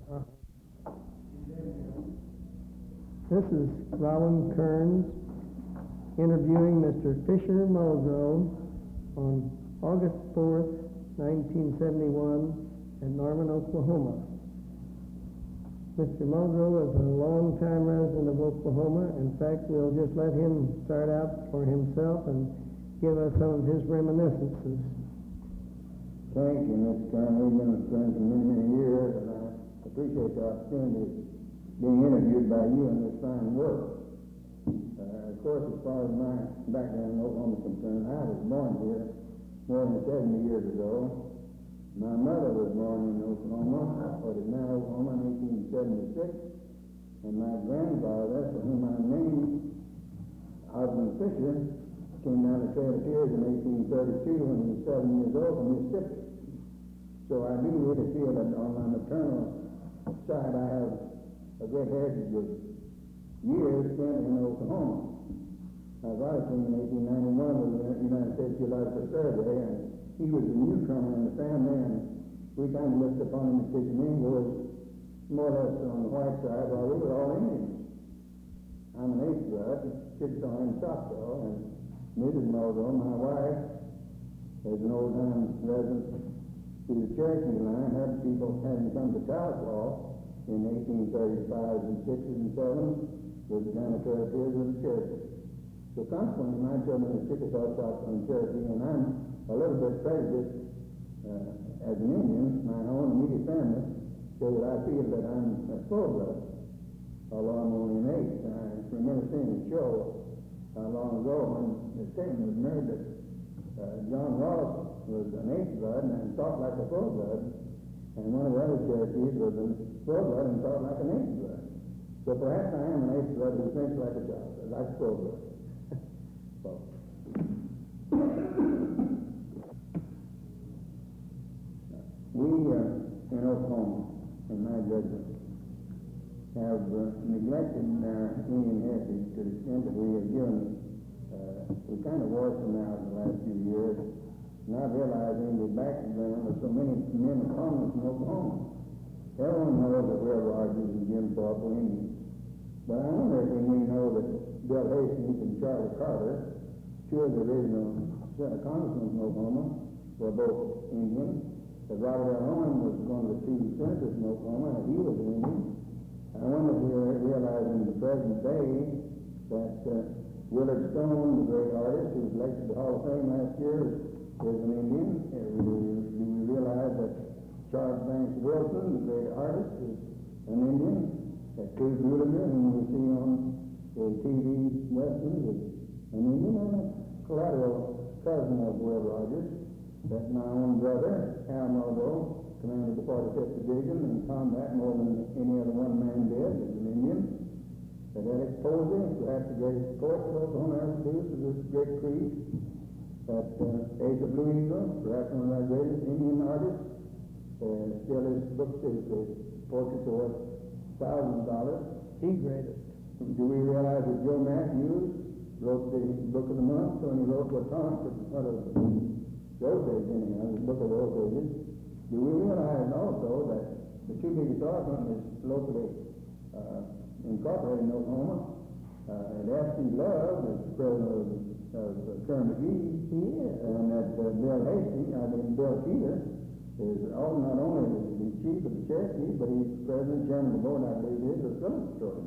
This is Rolland Kerns interviewing Mr. Fischer Muldrow on August 4th, 1971 at Norman, Oklahoma. Mr. Muldrow is a long-time resident of Oklahoma. In fact, we'll just let him start out for himself and give us some of his reminiscences. Thank you, Mr. Kerns. We've been friends for many, many years, and I appreciate the opportunity of being interviewed by you in this fine work. Of course, as far as my background in Oklahoma is concerned, I was born here more than 70 years ago. My mother was born in Oklahoma, what is now Oklahoma, in 1876, and my grandfather, for whom I'm named, Osmond Fisher, came down the Trail of Tears in 1832 when he was 7 years old from Mississippi. So I do really feel that on my maternal side I have a great heritage of years spent in Oklahoma. My father came in 1891 with the United States Geological Survey, and he was a newcomer in the family, and we kind of looked upon him as Fishermen was more or less on the white side, while we were all Indians. I'm an eighth blood, Chickasaw and Choctaw, and Mrs. Muldrow, my wife, is an old-time resident to the Cherokee line. Her people hadn't come to Choctaw in 1835 and 6 and 7 with the Trail of Tears of the Cherokee. So consequently, my children are Chickasaw, Choctaw, and Cherokee, and I'm a little bit prejudiced as an Indian. My own immediate family, so that I feel that I'm a full-blood, although I'm only an eighth. I remember seeing a show long ago when the statement was made that John Ross was an eighth blood and talked like a full-blood, and one of the other Cherokees was a full-blood and talked like an eighth blood. So perhaps I am an eighth blood who thinks like a child, like a full-blood. We in Oklahoma, in my judgment, have neglected our Indian heritage to the extent that we have given we kind of washed them out in the last few years, not realizing the background of so many men of prominence in Oklahoma. Everyone knows that Will Rogers and Jim Thorpe were Indians. But I wonder if we know that Bill Hastings and Charlie Carter, two of the original congressmen from Oklahoma, were both Indians. That Robert L. Rolland was one of the two senators in Oklahoma, and he was an Indian. I wonder if we realize in the present day that Willard Stone, the great artist who was elected to the Hall of Fame last year, is an Indian. Do we realize that Charles Banks Wilson, the great artist, is an Indian? That Cruz Rudiger, whom we see on the TV westerns, is an Indian, and a collateral cousin of Will Rogers. That my own brother, Al Muldrow, commanded the 45th Division in combat more than any other one man did, is an Indian. That Eric Posey, perhaps the greatest poet that Oklahoma ever produced, is this great Creek. That Asa Blue Eagle, perhaps one of our greatest Indian artists, still his book is the portrait worth $1,000. The greatest. Do we realize that Joe Matthews wrote the Book of the Month when he wrote what those days, anyhow, the book of those pages? Do we realize also that the two biggest oil companies locally incorporated in Oklahoma, and F.C. Love is president of Kerns, and that Bill Peter is not only the chief of the Cherokee, but he's president, chairman of the board, I believe, is of Silver Store.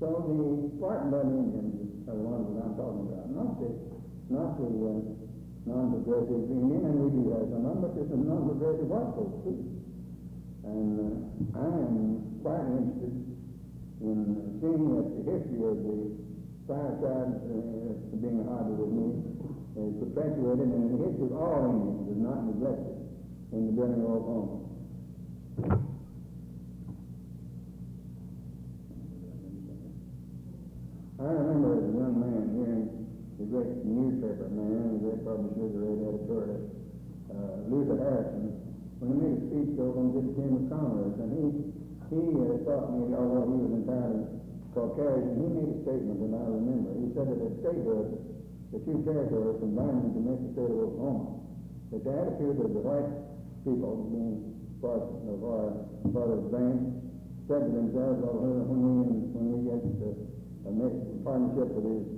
So the Spartan Blood Indians are the ones that I'm talking about, not the non-progressive Indian, and we do have some of them, but there's some non-progressive white folks too. And I am quite interested in seeing that the history of the fireside being a hobby with me is perpetuated, and the history of all Indians is not neglected in the building of Oklahoma. I remember as a young man hearing the great newspaper man, the great publisher, the great editorialist, Luther Harrison, when he made a speech over on the Chamber of Commerce, and he taught me, although he was entirely Caucasian, he made a statement that I remember. He said that at statehood, the two territories combined to make the state of Oklahoma, that the attitude of the white people being of our father's band, said to themselves, well, when we get a partnership with these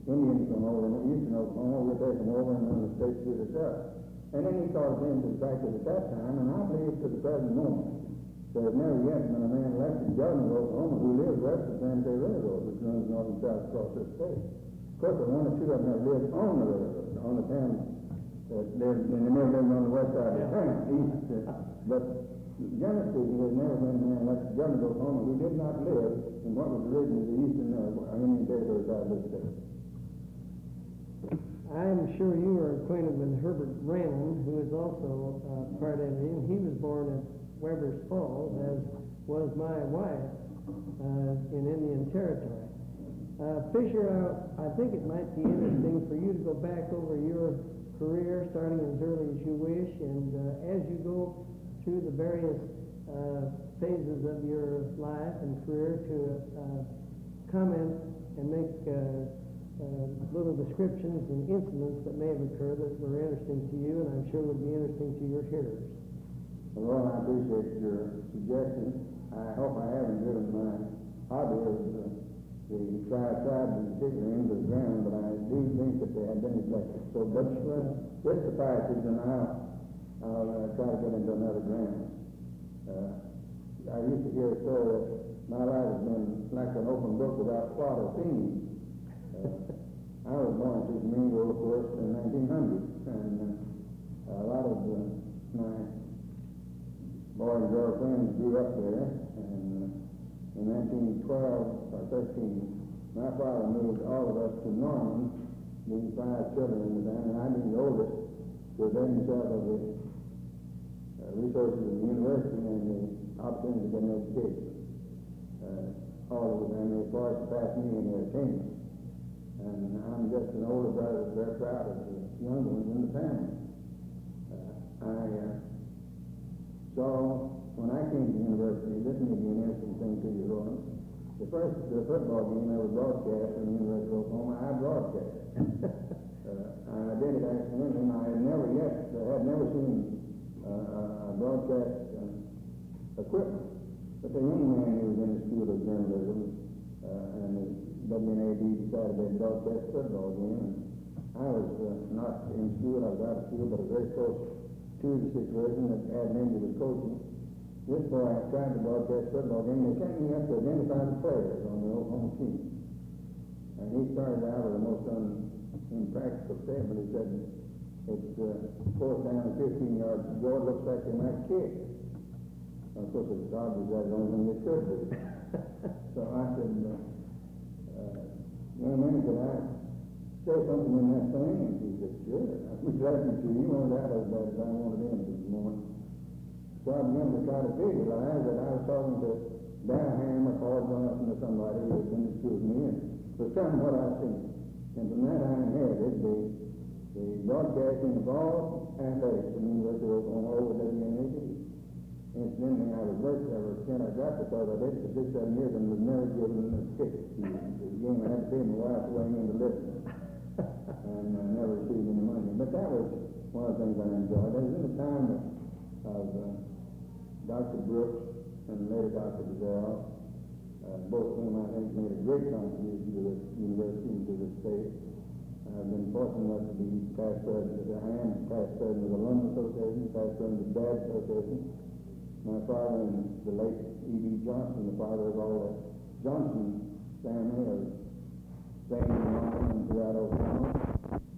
Indians from over in eastern Oklahoma, we'll take them over and run the state through the south. And then he sort of came to the fact that at that time, and I believe to the present moment, there has never yet been a man elected governor of Oklahoma who lives west of the San Fe Railroad, which runs north and south across this state. Of course, there are one or two of them that live on the railroad, on the town, and they never lived on the west side of the town, east. But generally speaking, there's never been a man elected governor of Oklahoma who did not live in what was originally the eastern Indian territory side of this state. I'm sure you are acquainted with Herbert Rolland, who is also part Indian. He was born at Weber's Falls, as was my wife, in Indian Territory. Fischer, I think it might be interesting for you to go back over your career, starting as early as you wish, and as you go through the various phases of your life and career, to comment and make little descriptions and incidents that may have occurred that were interesting to you, and I'm sure would be interesting to your hearers. Well, I appreciate your suggestion. I hope I haven't driven my hobby of the tribes in particular into the ground, but I do think that they have been neglected. So, but with the passage, and I'll try to get into another ground. I used to hear a story that my life has been like an open book without plot or theme. I was born in Fisher, of course, in 1900, and a lot of my boy and girl friends grew up there, and in 1912 or 13, my father moved all of us to Norman, being 5 children in the family, and I being the oldest, to avail himself of the resources of the university and the opportunity to get an education. All of the family was forced to pass me in their attainment. And I'm just an older brother, very proud of the younger ones in the family. So when I came to university, this may be an interesting thing to you, Rolland. The first football game ever broadcast from the University of Oklahoma, I broadcast. I did it accidentally, and I had never seen a broadcast equipment. But the young man who was in the school of journalism and the WNAD decided they'd broadcast a football game, and I was not in school, I was out of school, but I was very close to the situation that Ad Lindsay was coaching. This boy tried to broadcast football game. They sent me up to identify the players on the Oklahoma team. And he started out with the most impractical statement. He said, it's 4th down and 15 yards to go. It looks like they might kick. Of course, it's obvious that's the only thing they could do. So I said, young man, could I say something in that thing? And he said, sure. I'd be glad to. You know that as bad as I wanted in this morning. So I began to try to visualize that I was talking to Ham or Paul Johnson or somebody who was in the school with me, and was telling what I'd seen. And from that I inherited the broadcasting of all athletics from the University of Oklahoma over WNAD. Incidentally, I was working ever since I got because I did it for 6-7 years and was never given a ticket to the game. I had to pay my wife way in to listen. And I never received any money. But that was one of the things I enjoyed. There was in the time of Dr. Brooks and later Dr. Bazell, both of whom I think made a great contribution to the university and to the state. I've been fortunate enough to be past president. I am past president of the London Association, past president of the Dad Association. My father and the late E.B. Johnson, the father of all the Johnson family of Spain and throughout Oklahoma,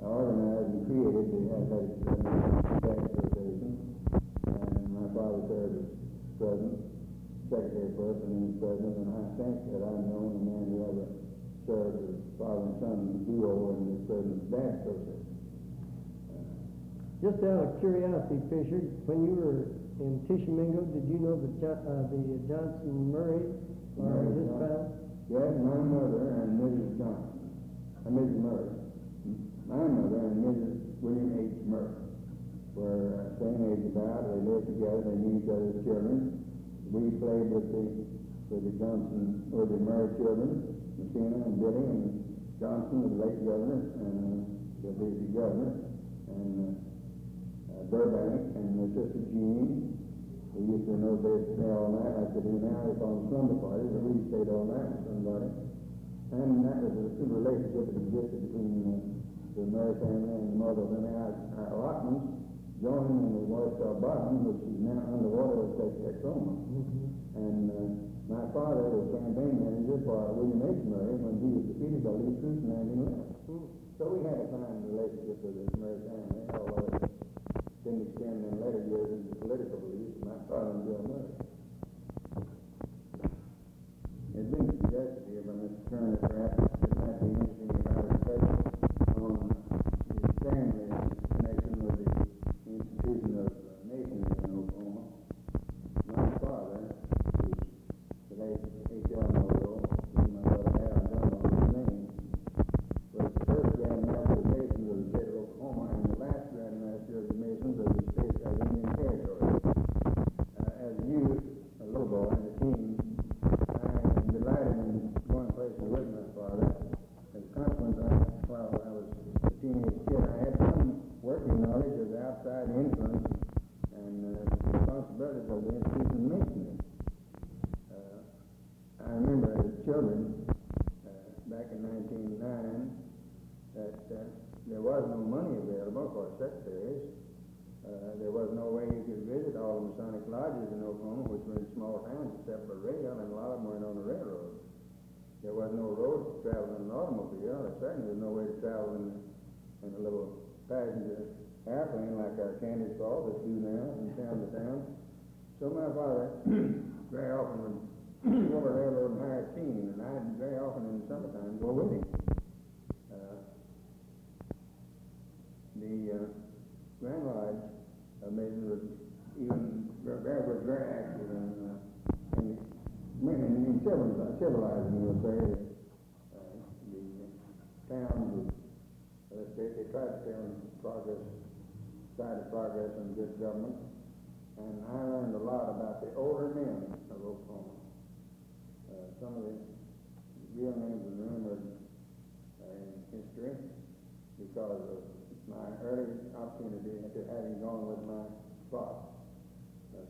organized and created the Athletic Dad Association. And my father served as president, secretary first, and then president. And I think that I'm the only man who ever served as father and son duo in the president's Dad Association. Just out of curiosity, Fischer, when you were in Tishomingo, did you know the Johnson Murray or his father? Yes, my mother and Mrs. Johnson, Mrs. Murray. My mother and Mrs. William H. Murray were same age about. They lived together. They knew each other's children. We played with the Johnson or the Murray children, Messina and Billy, and Johnson, the late governor, and the busy governor, and Burbank, and their sister Jean, We used to know they'd stay all night like they do now. They call them slumber parties, but we stayed all night with somebody. And that was a relationship that existed between the Murray family and the Muldrow family. Our allotments joined in the Warsaw Bottom, which is now underwater with Lake Texoma. And my father was campaign manager for William H. Murray when he was defeated by Lee Cruz in 1911. So we had a fine relationship with the Murray family, although it didn't extend in later years into political beliefs. My father and Bill Murray. It's been suggested here by Mr. Kerns that perhaps it might be interesting if I reflect on his family's connection with the institution of masonry in Oklahoma. My father, who's the late H.R. Muldrow, whom my brother Al John Muldrow's name, was the first Grand Master of the Masons of the state of Oklahoma and the last Grand Master of the Masons of the state of Indian Territory. As a youth, a little boy, and a teen, I am delighted in going places with my father. As a consequence, while I was a teenage kid, I had some working knowledge of the outside influence and responsibilities of the institution of masonry. I remember as children, back in 1909, that there was no money available for secretaries. There was no way you could visit all the Masonic lodges in Oklahoma, which were in small towns except for rail, and a lot of them weren't on the railroad. There was no road to travel in an automobile. There certainly was no way to travel in a little passenger airplane like our Candace Falls that do now from town to town. So my father very often would go to the railroad and hire a team, and I'd very often in the summertime go with him. The Grand Lodge of Masons was very active in civilizing, you'll say, the towns. They tried to stay on side of progress and good government. And I learned a lot about the older men of Oklahoma. Some of the real names are remembered in history because of my early opportunity to having gone with my father.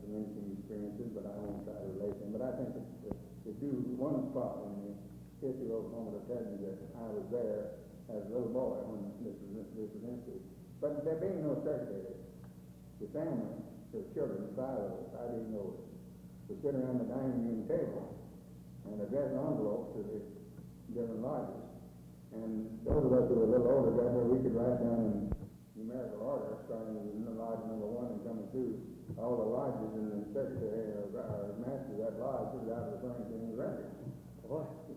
Some interesting experiences, but I won't try to relate them. But I think to do one spot in the history of Oklahoma to tell you that I was there as a little boy when this was instituted. But there being no secretary, the family, the children, 5 of us, I didn't know it, would sit around the dining room table and address envelopes to the different lodges. And those of us who were a little older got where we could write down in numerical order, starting with lodge number 1 and coming through all the lodges, and the secretary or master of that lodge was out referring to his record.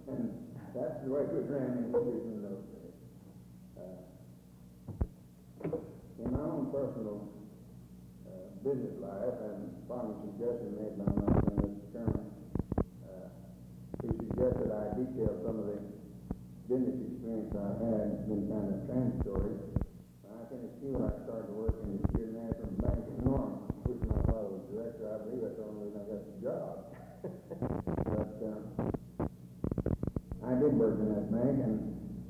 And that's the way it was ran in those days. In my own personal business life, and upon the suggestion made by my friend Mr. Kerns, he suggested I detail some of the business experience I've had. It's been kind of transitory. I finished school, I started working in the Security National Bank in Norman, which my father was director. I believe that's the only reason I got the job. But I did work in that bank, and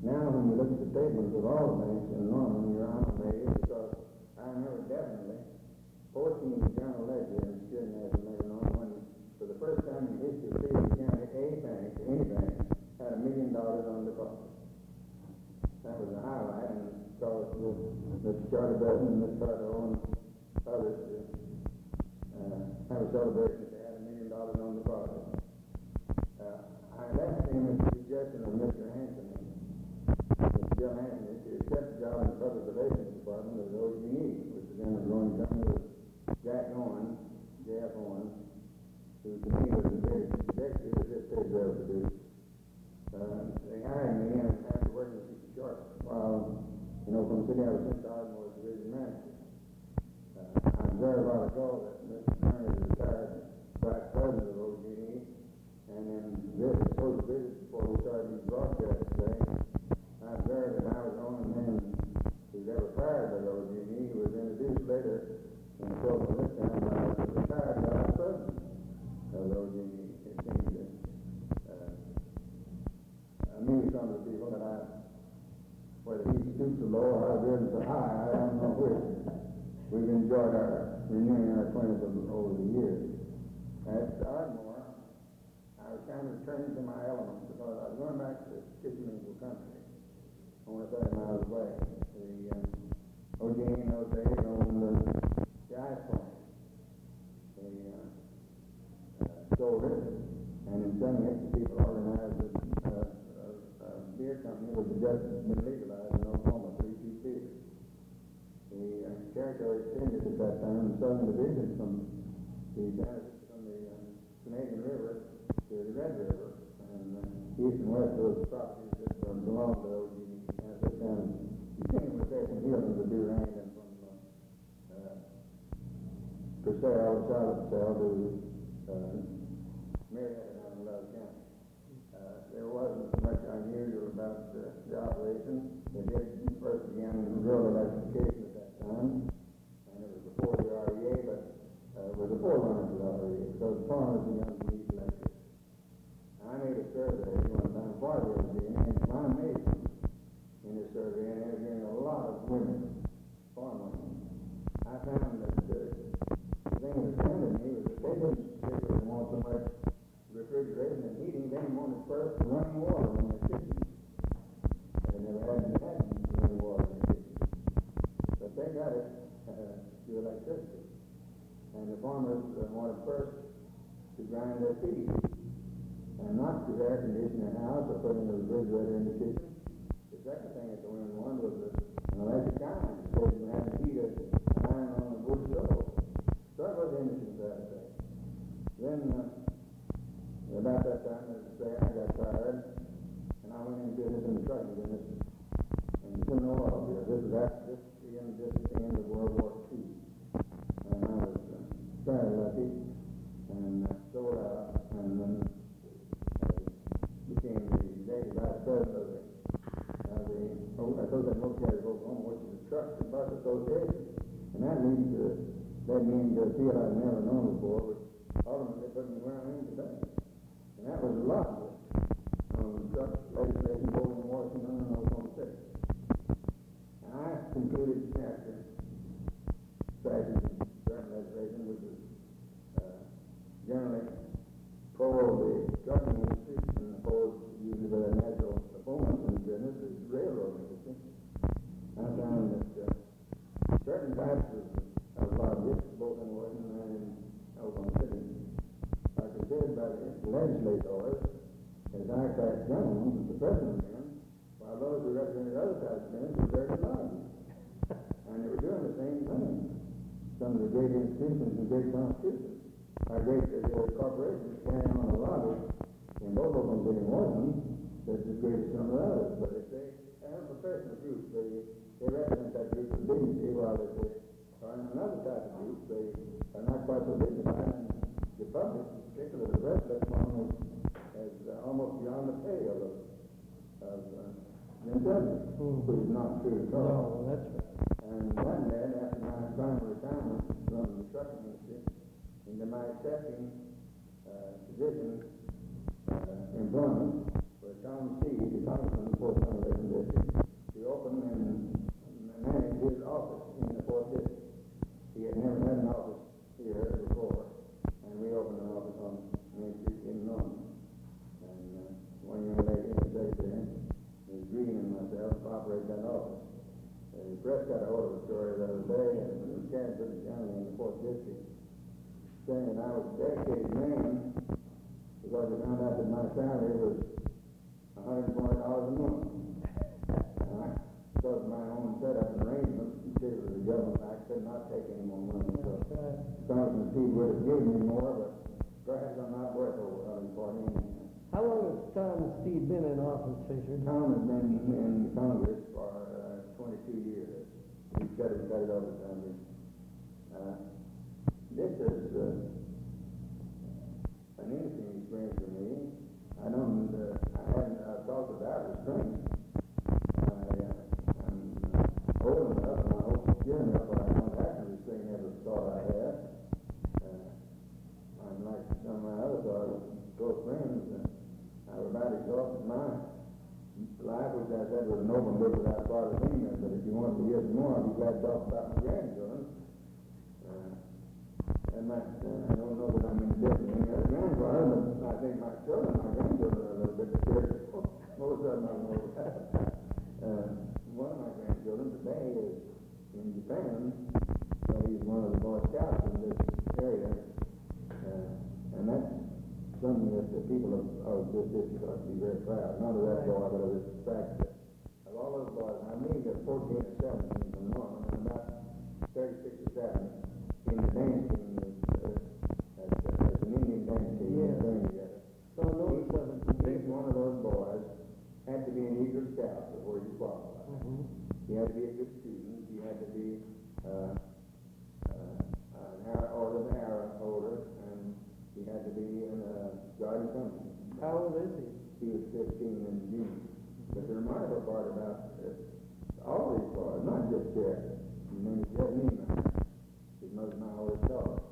now when you look at the statements of all the banks in Norman, you're amazed because I remember definitely 14 general ledger in the Security National Bank in Norman when, for the first time in the history of Cleveland County, any bank, had $1 million on deposit. That was a highlight, and because Mr. Charlie Besson and Mr. Carter and others have a celebration to add $1 million on deposit. I left him with the suggestion of Mr. Anthony, Mr. Bill Anthony, to accept the job in the Public Relations Department of the OGE, which is in the growing company with Jack Owens, J.F. Owens, who to me was the greatest executive that this state ever produced. They hired me, and after working with Mr. Short while in Oklahoma City, I was sent to Ardmore's division manager. I observed a while ago that Mr. Kerns is retired vice president of OGE, and in this supposed visit before we started these broadcasts today, I observed that I was the only man who's ever fired by the OGE. He was introduced later in the program this time by the retired vice president of the OGE. It seems that maybe some of the people that whether he stooped so low or I've risen so high, I don't know which. We've enjoyed renewing our acquaintance over the years. At Ardmore, I was kind of returning to my element because I was going back to Fisher country, only 30 miles away. The OG in those days owned the ice plant. They sold it, and in selling it, the people organized a beer company that had just been legalized in Oklahoma, 3-2 beer. The territory extended at that time, the southern division from the Canadian River to the Red River, and east and west of those properties that belonged to OG. At that time, you see them with Jason Hill and the Durand, and from Purcell, south of Purcell, to Marietta down in Love County. There wasn't much unusual about the operation. They did first began rural electrification at that time, and it was before the REA, but it was a forerunner to the REA, because farmers began to need electricity. I made a survey one time, part of it, and my amazement in this survey, and interviewing a lot of women, farm women, I found that the thing that offended me was that they didn't particularly want so much refrigeration and heating. They wanted first running water in their kitchens. They never had running water in their kitchens. But they got it through electricity. And the farmers wanted first to grind their feed, and not to air condition their house or put in a refrigerator in the kitchen. The second thing that the women wanted was an electric iron, so you had to heat an iron on a wood stove. So that was interesting to that day. Then, about that time, as I say, I got tired, and I went into business in the trucking business, and it's in the oil field. This is after the end of World War II. And I was very lucky, and sold out, and then became the executive vice president of the Associated Motor Carriers of Oklahoma, which is a truck and bus association. And that led me into a field I'd never known before, which ultimately put me where I am today. And that was a lot of it on the truck legislation both in Washington and Oklahoma City. And I concluded after striking certain legislation, which was generally pro the trucking industry and opposed usually the natural opponents in the business, the railroad industry. I found that certain types of lobbyists, both in Washington and in Oklahoma City, are considered by the legislators as high-class gentlemen, as the president of them, while those who represented other types of men were very lobbyists. And they were doing the same thing. Some of the great institutions and great constitutions are great corporations carrying on a lobby in both of them being Washington that's as great as some of the others. But if they have a professional group, they represent that group of dignity, while if they are in another type of group, they are not quite so dignified. And the public, in particular the rest of them, is almost beyond the pale of intelligence, which is not true at all. No, that's right. And that led, after my final retirement from the trucking industry, into my accepting position, employment for Tom Steed, the congressman of the 4th Congressman District, to open and manage his office in the 4th District. He had never had an office here before, and we opened an office on Main Street in Norman. And one young lady, the secretary, Ms. Green, and myself operated that office. The press got a hold of the story the other day, and it was carried pretty generally in the 4th District, saying that I was a dedicated man because they found out that my salary was $120 a month. And I thought my own setup and arrangements, considered the government, I could not take any more money. So Congressman Steed would have given me more, but perhaps I'm not worth over $140. How long has Tom Steed been in office, Fisher? Tom has been in Congress for 22 years. He's got it over time. This is an interesting experience for me. I hadn't talked about restraint. I'm old enough, and I hope young enough, but I don't have to restrain every thought I have. I'm like some of my other close friends. I was about exhausted my life, which I said was an open book without father seeing it, but if you want to hear some more, I'll be glad to talk about my grandchildren. And I don't know that I'm any different than any other grandfather, but I think my grandchildren are a little bit spiritual. Most of them I know. One of my grandchildren today is in Japan, so he's one of the Boy Scouts in this area. And that's something that the people of this district ought to be very proud. Not of that boy, but of the fact that of all those boys, I believe there's 14 or 17 from Rolland, and about 36 or 7 in the dance team as an Indian dance team playing together. So I noticed of it. Each one of those boys had to be an Eagle Scout before you qualified. Mm-hmm. He had to be a good student. He had to be an arrow holder, and he had to be in a garden company. How old is he? He was 15 in June. But the remarkable part about all these boys, not just Jared, his name is Jared Niemeyer. His mother's my oldest daughter.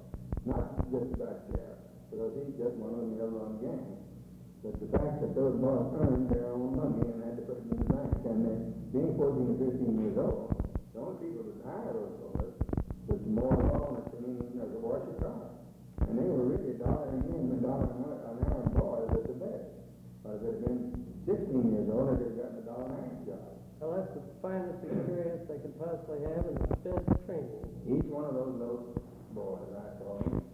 Not just about Jared, because he's just one of the other gang. But the fact that those boys earned their own money and had to put it in the bank, and then being 14 or 15 years old, the only people that hired those boys was more involved in the washer car. And they were really $1 an hour boys at the best. But if they'd been 16 years old, they'd have gotten $1 an hour job. Well, that's the finest experience they could possibly have and the best training. Each one of those little boys, I call them,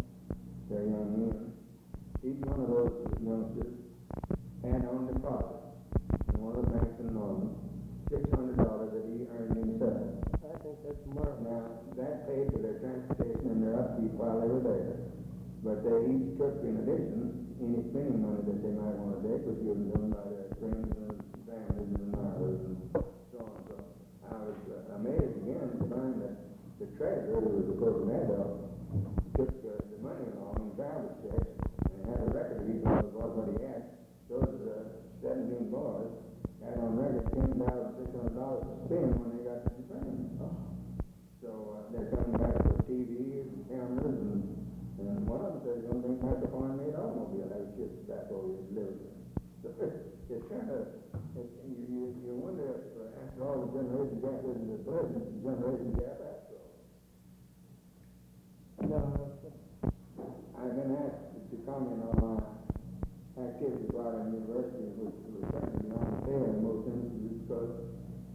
they're young men, each one of those youngsters had on deposit in one of the banks in Norman $600 that he earned himself. I think that's marvelous. Now, that paid for their transportation and their upkeep while they were there. But they each took, in addition, any spending money that they might want to take was given them by their friends and families and admirers and so on. So I was amazed again to find that the treasurer, who was of course an adult, took the money along in travel checks and had a record of each one of those what he had. Those 17 boys had on record $10,600 to spend when they got to the training. So they're coming back with TVs and cameras and one of them says, "One thing like a farm-made automobile has shipped back over his delivery." So it's kind of, you wonder if after all the generation gap isn't the present generation gap after all. No, I've been asked to comment on my activities while in university, which was certainly beyond the pale in most instances, because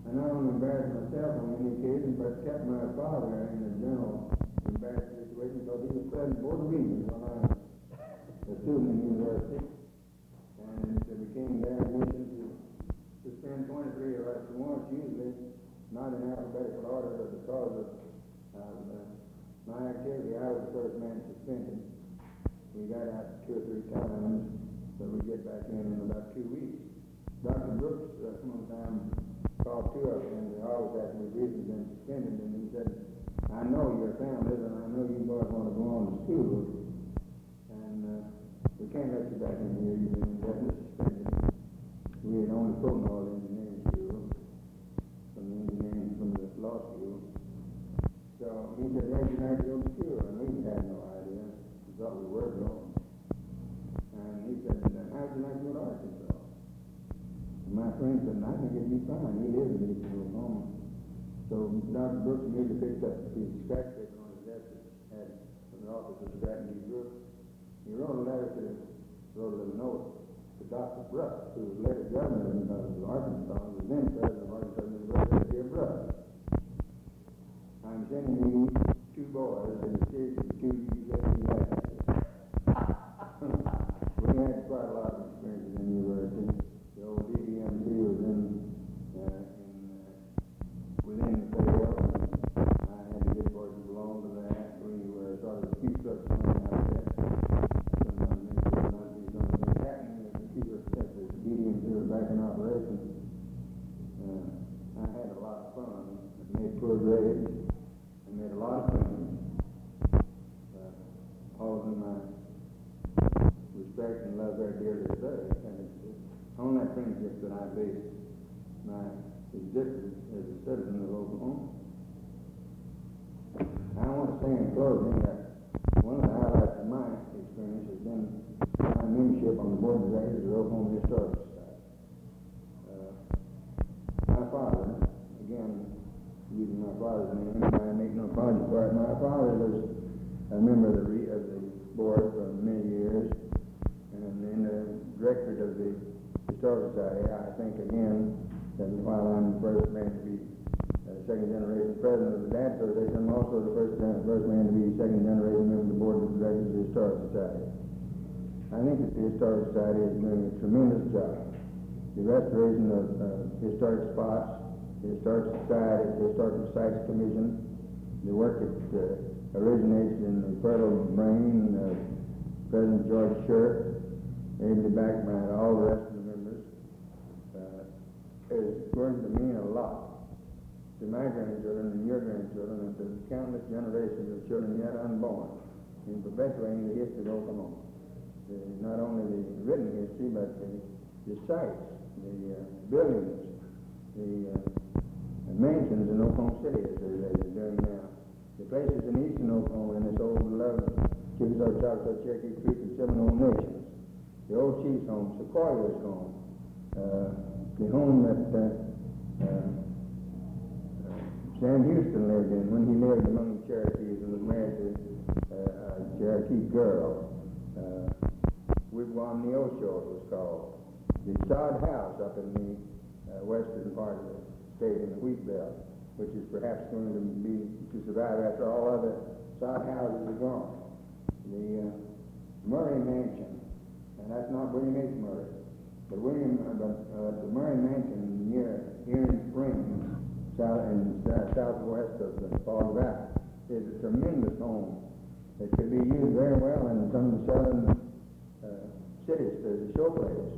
I not only embarrassed myself on many occasions, but kept my father in a general embarrassed situation because he was present for the reasons when I was a student in university. And it became their mission to spend 23 of us at once, usually not in alphabetical order, but because of my activity, I was the first man suspended. We got out 2 or 3 times, so we get back in about 2 weeks. Dr. Brooks one time called 2 of us, and they always asked me reasons been suspended, and he said, "I know your families, and I know you boys want to go on to school, and we can't let you back in here. You've been indefinitely suspended." We had only put in all the engineering school, from the law school. So he said, "Where'd you like to go to school?" And we had no idea. We thought we were going. And he said, "How'd you like to go to Arkansas?" And my friend said, "I think it'd be fine. He lives in East Oklahoma." So Dr. Brooks immediately picked up a piece of scratch paper on his desk that had from the office of Stratton D. Brooks. He wrote a little note to Dr. Brooks, who was later governor of Arkansas, who was then president of Arkansas University. "Dear Brooks, I'm sending you 2 boys in a series of 2 USC lectures." We had quite a lot of experiences in university. The old DBMC was within the pale, and I had to get boys who belonged to that. We were sort of a few such things out there. Sometimes there might be something happening with the computer at the DBMC was back in operation. I had a lot of fun. I made poor grades. I made a lot of friends. All of them I respect and love very dearly today. And it's on that friendship that I base my existence as a citizen of Oklahoma. I want to say in closing that one of the highlights of my experience has been my membership on the board of directors of the Oklahoma Historical Society. My father, again, using my father's name, I make no apology for it. My father was a member of the board for many years, and in the directorate of the Historical Society. I think again that while I'm the first man to be second generation president of the Dad Association, I'm also the first man to be second generation member of the board of directors of the Historical Society. I think that the Historical Society is doing a tremendous job. The restoration of historic spots, the Historic Society, the Historical Sites Commission, the work that originates in the fertile brain of President George Shirk, ably backed by all the rest of the members, is going to mean a lot to my grandchildren and your grandchildren and to countless generations of children yet unborn in perpetuating the history of Oklahoma. Not only the written history, but the sites, the buildings, the mansions in Oklahoma City as they're doing now. The places in eastern Oklahoma in this old beloved Chickasaw, Choctaw, Cherokee Creek and Seminole nations. The old chief's home, Sequoia's home, the home that Sam Houston lived in when he lived among the Cherokees and was married to a Cherokee girl. Wigwam Neosho it was called. The sod house up in the western part of the state in the wheat belt, which is perhaps going to survive after all other sod houses are gone. The Murray Mansion, and that's not William H. Murray, but the Murray Mansion near Erin Springs, southwest of the Fall Valley, is a tremendous home that could be used very well in some of the southern cities as a showplace.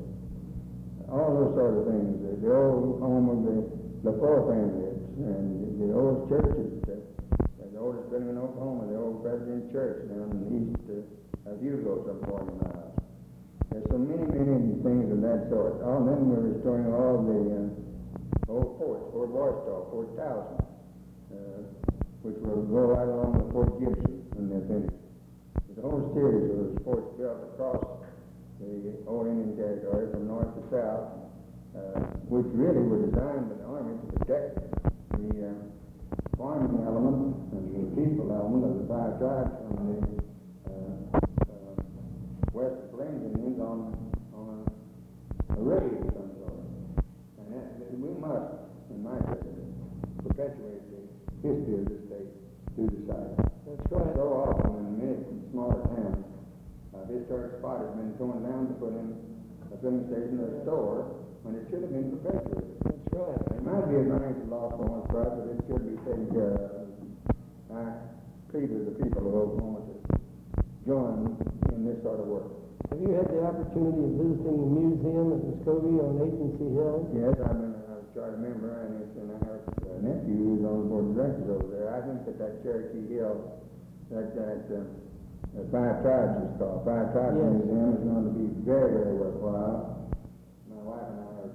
All those sort of things. The old home of the LaFleur family and the old churches, the oldest building in Oklahoma, the old Presbyterian Church down east of Hugo, some 40 miles. There's so many things of that sort. Then we're restoring all the old forts, Fort Washita, Fort Towson, which will go right along with Fort Gibson when they're finished. There's a whole series of those forts built across the old Indian Territory from north to south, which really were designed by the Army to protect the farming element and the peaceful element of the five tribes from the West Plains Indians on a raid of some sort. And we must, in my opinion, perpetuate the history of the state through the site. That's right. So often in many smaller towns, historic spot has been torn down to put in a filling station or a store when it should have been perpetuated. That's right. It might be a financial loss for one tribe, but it should be taken care of. I plead with the people of Oklahoma to join in this sort of work. Have you had the opportunity of visiting the museum at Muskogee on Agency Hill? Yes, I've been a charter member, and I have a nephew who's on the board of directors over there. I think that Cherokee Hill, Five Tribes is called. Five Tribes Museum is going to be very, very worthwhile. My wife and I have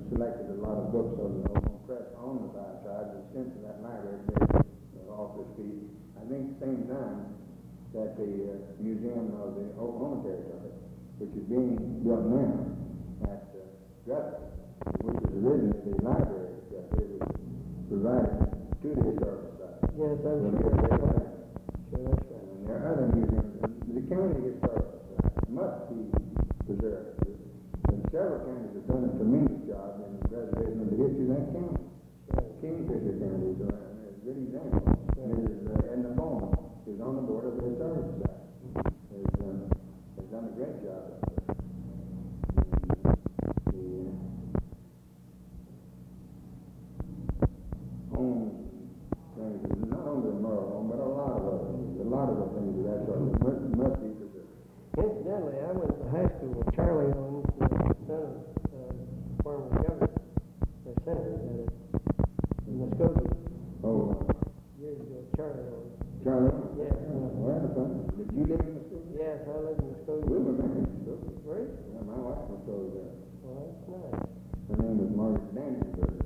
selected a lot of books on the Oklahoma Press on the Five Tribes and sent to that library to offer speech. I think at the same time that the Museum of the Oklahoma Territory, which is being built now at Guthrie, which is originally the library at Guthrie, was provided to the Historical Society. Yes, I'm sure. That's right. Sure, that's right. And there are other museums. The county Historical Society must be preserved. And several counties have done a tremendous job in the preservation of the history of that county. Right. Kingfisher County is a good example. Mrs. Edna Bowman is on the board of the Historical Society. Has done a great job up there. The home things, not only the Merle home, but a lot of other things. A lot of the things of that sort must be preserved. Incidentally, I went to high school with Charlie Owens, the son of former governor, or senator, in Muskogee. Oh, Years ago, Charlie Owens. Charlie? Yes. Well, that's fun. Did you live in Muskogee? Yes, I lived in Muskogee. We were married in Muskogee. Great. Yeah, my wife was over there. Well, that's nice. Her name was Margaret Danisburg.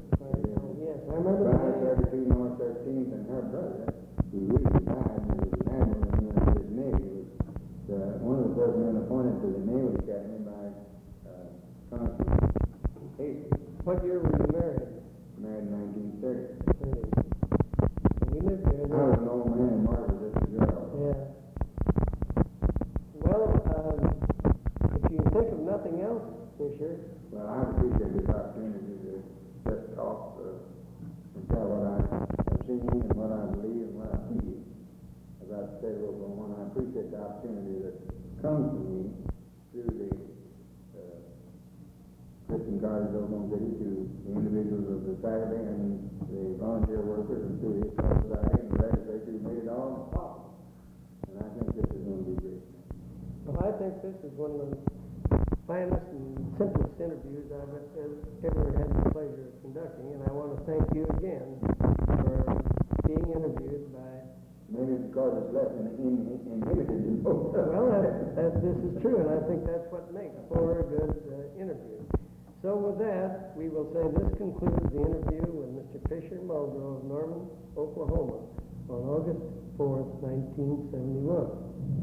Yes, I remember that. 532 North 13th, and her brother, who really died and was an admiral in the United States Navy, was one of the first men appointed to the Naval Academy by Congressman Hastings. What year were you married? Married in 1930. And we lived there. I was an old man and Margaret was just a girl. Yeah. Fisher. Well, I appreciate this opportunity to just talk and tell what I've seen and what I believe and what I feel about the state of Oklahoma. And I appreciate the opportunity that comes to me through the Christian College of Oklahoma City, to the individuals of the faculty and the volunteer workers, and to the Historical Society and the legislature who made it all possible. And I think this is going to be great. Well, I think this is one of the finest and simplest interviews I've ever had the pleasure of conducting, and I want to thank you again for being interviewed by... Maybe it's because it's less inhibited than most. Well, this is true, and I think that's what makes for a good interview. So with that, we will say this concludes the interview with Mr. Fischer Muldrow of Norman, Oklahoma, on August 4th, 1971.